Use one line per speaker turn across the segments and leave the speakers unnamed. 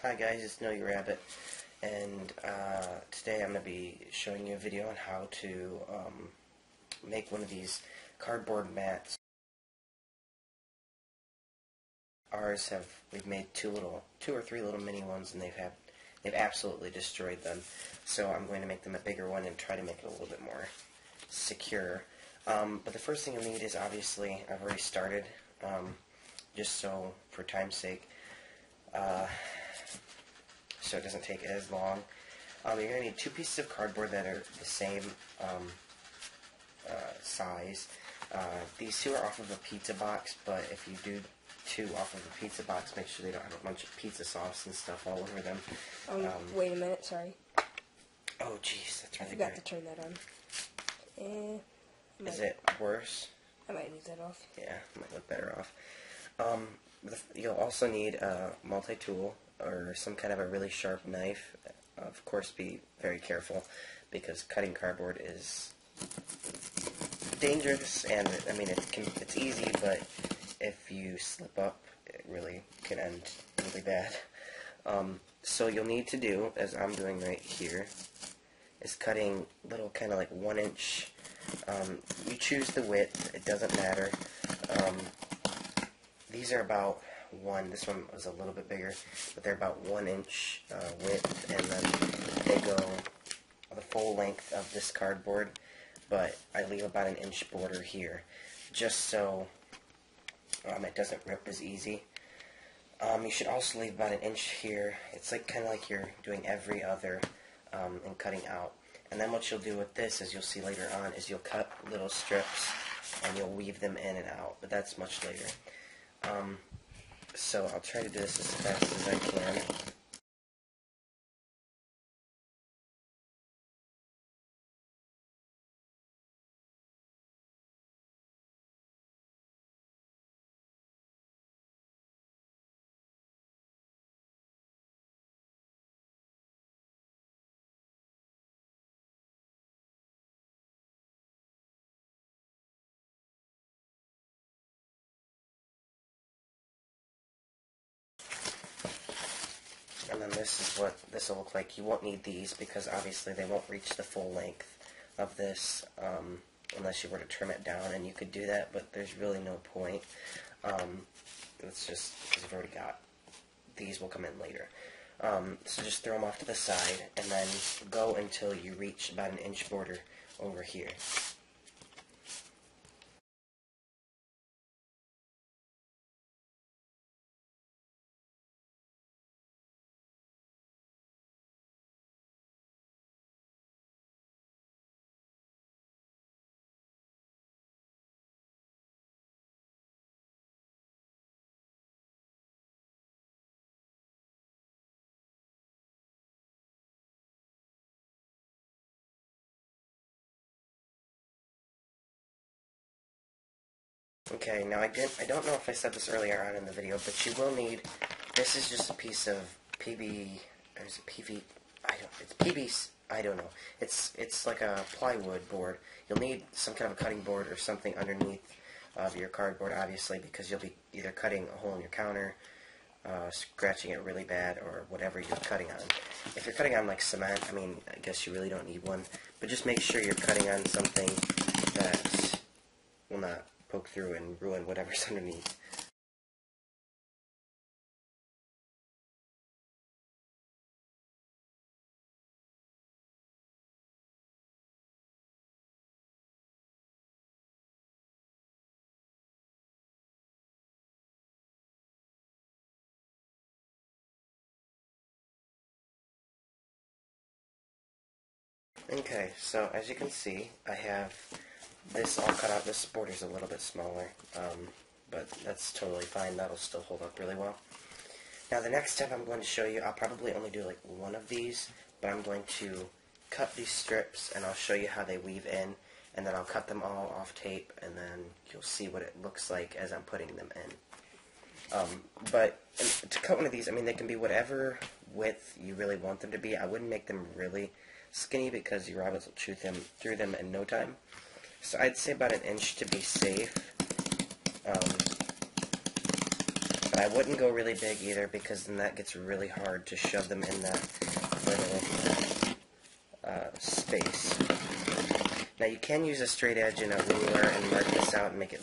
Hi guys, it's Know Your Rabbit, and today I'm going to be showing you a video on how to make one of these cardboard mats. We've made two or three little mini ones, and they've absolutely destroyed them. So I'm going to make them a bigger one and try to make it a little bit more secure. But the first thing you'll need is, obviously, I've already started, just so for time's sake. So it doesn't take as long. You're going to need two pieces of cardboard that are the same size. These two are off of a pizza box, but if you do two off of a pizza box, make sure they don't have a bunch of pizza sauce and stuff all over them.
Wait a minute, sorry.
Oh, jeez, that's really
I forgot
great.
to turn that on.
Is it worse?
I might leave that off.
Yeah, it might look better off. You'll also need a multi-tool or some kind of a really sharp knife. Of course, be very careful because cutting cardboard is dangerous, and I mean it's easy, but if you slip up, it really can end really bad. So you'll need to do, as I'm doing right here, is cutting little kind of like 1 inch. You choose the width; it doesn't matter. These are about this one was a little bit bigger, but they're about 1 inch width, and then they go the full length of this cardboard, but I leave about an inch border here, just so it doesn't rip as easy. You should also leave about an inch here. It's like kind of like you're doing every other and cutting out. And then what you'll do with this, as you'll see later on, is you'll cut little strips and you'll weave them in and out, but that's much later. So I'll try to do this as fast as I can. And then this is what this will look like. You won't need these because obviously they won't reach the full length of this unless you were to trim it down, and you could do that, but there's really no point. It's just because you've already got these will come in later. So just throw them off to the side and then go until you reach about an inch border over here. Okay, now I don't know if I said this earlier on in the video, but you will need, this is just a piece of PB, or is it PV, it's PB, I don't know. It's like a plywood board. You'll need some kind of a cutting board or something underneath of your cardboard, obviously, because you'll be either cutting a hole in your counter, scratching it really bad, or whatever you're cutting on. If you're cutting on like cement, I mean, I guess you really don't need one, but just make sure you're cutting on something that will not poke through and ruin whatever's underneath. Okay, so as you can see, I have this all cut out. This border's a little bit smaller, but that's totally fine. That'll still hold up really well. Now the next step I'm going to show you, I'll probably only do like one of these, but I'm going to cut these strips and I'll show you how they weave in, and then I'll cut them all off tape, and then you'll see what it looks like as I'm putting them in. But to cut one of these, I mean, they can be whatever width you really want them to be. I wouldn't make them really skinny because your rabbits will chew through them in no time. So I'd say about an inch to be safe. But I wouldn't go really big either, because then that gets really hard to shove them in that little space. Now you can use a straight edge and a ruler and mark this out and make it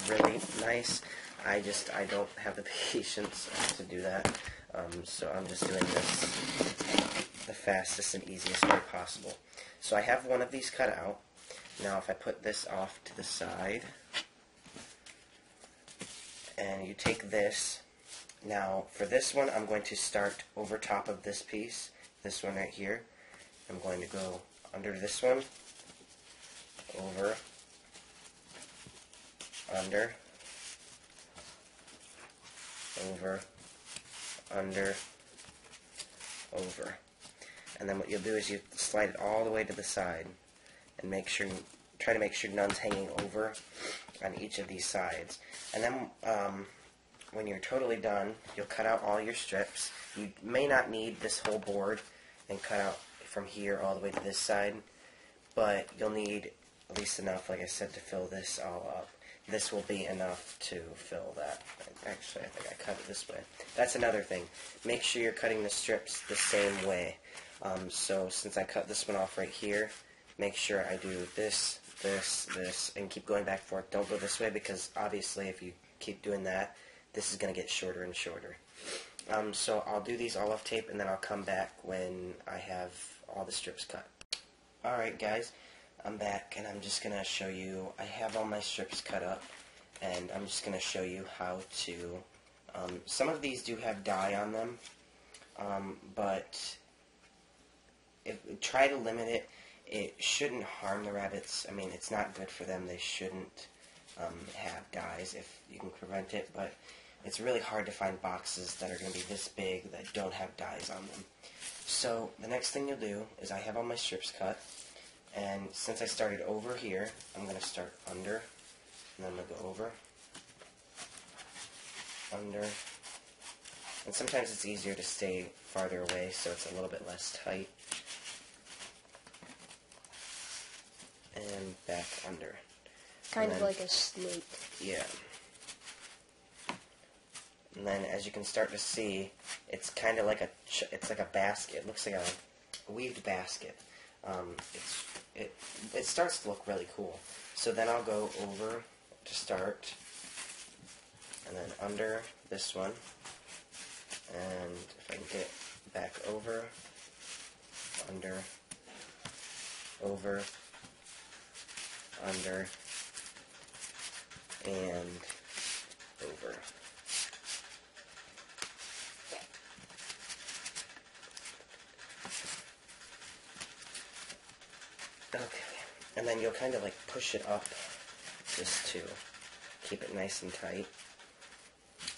really nice. I don't have the patience to do that, so I'm just doing this the fastest and easiest way possible. So I have one of these cut out. Now if I put this off to the side, and you take this, now for this one I'm going to start over top of this piece, this one right here. I'm going to go under this one, over, under, over, under, over. And then what you'll do is you slide it all the way to the side and try to make sure none's hanging over on each of these sides. And then when you're totally done, you'll cut out all your strips. You may not need this whole board and cut out from here all the way to this side, but you'll need at least enough, like I said, to fill this all up. This will be enough to fill that. Actually, I think I cut it this way. That's another thing. Make sure you're cutting the strips the same way. So since I cut this one off right here, make sure I do this, this, this, and keep going back and forth. Don't go this way, because obviously if you keep doing that, this is going to get shorter and shorter. So I'll do these all off tape, and then I'll come back when I have all the strips cut. Alright guys, I'm back, and I'm just going to show you, I have all my strips cut up, and I'm just going to show you how to, some of these do have dye on them, but try to limit it. It shouldn't harm the rabbits. I mean, it's not good for them. They shouldn't have dyes if you can prevent it, but it's really hard to find boxes that are going to be this big that don't have dyes on them. So the next thing you'll do is, I have all my strips cut, and since I started over here, I'm going to start under, and then I'm going to go over, under, and sometimes it's easier to stay farther away so it's a little bit less tight, and back under.
Kind of like a snake.
Yeah. And then, as you can start to see, it's kind of like it's like a basket. It looks like a weaved basket. It starts to look really cool. So then I'll go over to start, and then under this one, and if I can get it back over, under, over, under, and over. Okay, and then you'll kind of like push it up just to keep it nice and tight.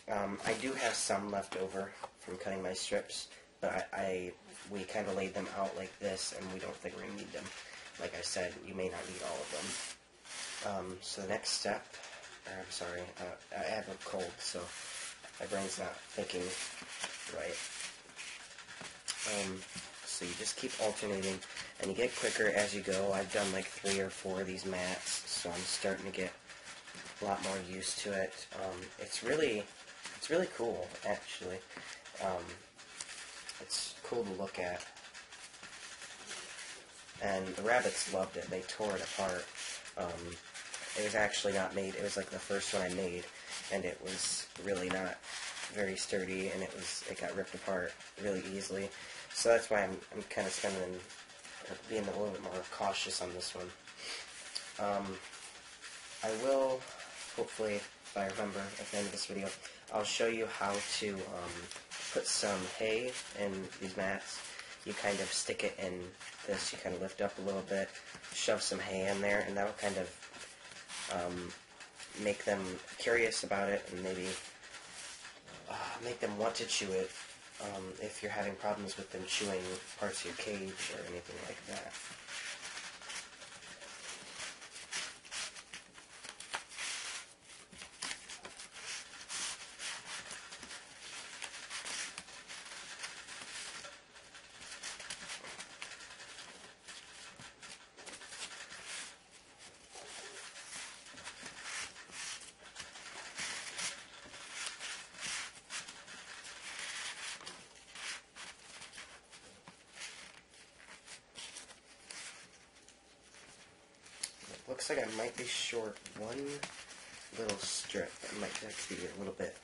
I do have some left over from cutting my strips, but we kind of laid them out like this, and we don't think we're going to need them. Like I said, you may not need all of them. So the next step, I'm sorry, I have a cold, so my brain's not thinking right. So you just keep alternating, and you get quicker as you go. I've done like 3 or 4 of these mats, so I'm starting to get a lot more used to it. It's really cool, actually. It's cool to look at. And the rabbits loved it. They tore it apart. It was actually not made. It was like the first one I made, and it was really not very sturdy, and it got ripped apart really easily. So that's why I'm kind of being a little bit more cautious on this one. I will, hopefully, if I remember at the end of this video, I'll show you how to put some hay in these mats. You kind of stick it in this, you kind of lift up a little bit, shove some hay in there, and that'll kind of make them curious about it, and maybe make them want to chew it if you're having problems with them chewing parts of your cage or anything like that. looks like I might be short one little strip. It might have to be a little bit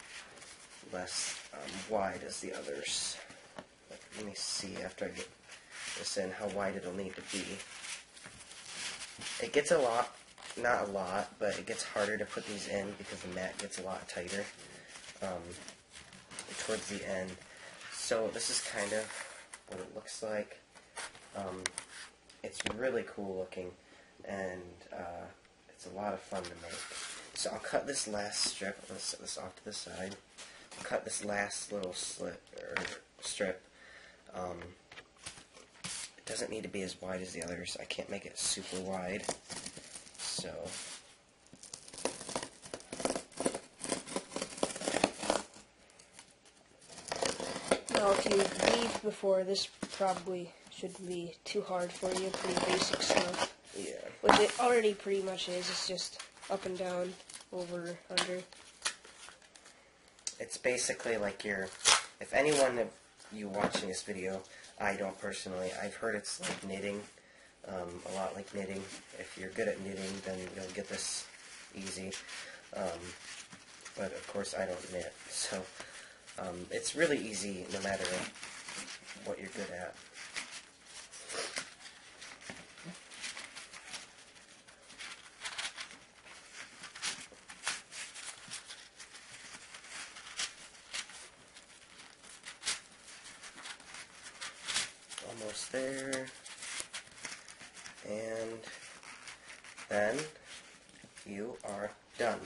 less wide as the others. But let me see after I get this in how wide it'll need to be. It gets a lot, not a lot, but it gets harder to put these in because the mat gets a lot tighter towards the end. So this is kind of what it looks like. It's really cool looking, and it's a lot of fun to make. So I'll cut this last strip. Let's set this off to the side. I'll cut this last little slit or strip. It doesn't need to be as wide as the others. I can't make it super wide. So
Now, if you leave before, this probably shouldn't be too hard for you. Pretty basic stuff.
yeah.
Which it already pretty much is. It's just up and down, over, under.
It's basically like if anyone of you watching this video, I don't personally, I've heard it's like knitting, a lot like knitting. If you're good at knitting, then you'll get this easy. But of course I don't knit, so it's really easy no matter what you're good at. Almost there, and then you are done.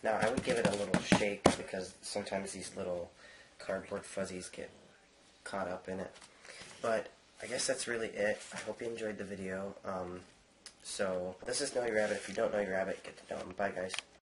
Now I would give it a little shake because sometimes these little cardboard fuzzies get caught up in it. But I guess that's really it. I hope you enjoyed the video. So this is Know Your Rabbit. If you don't know your rabbit, get to know him. Bye guys.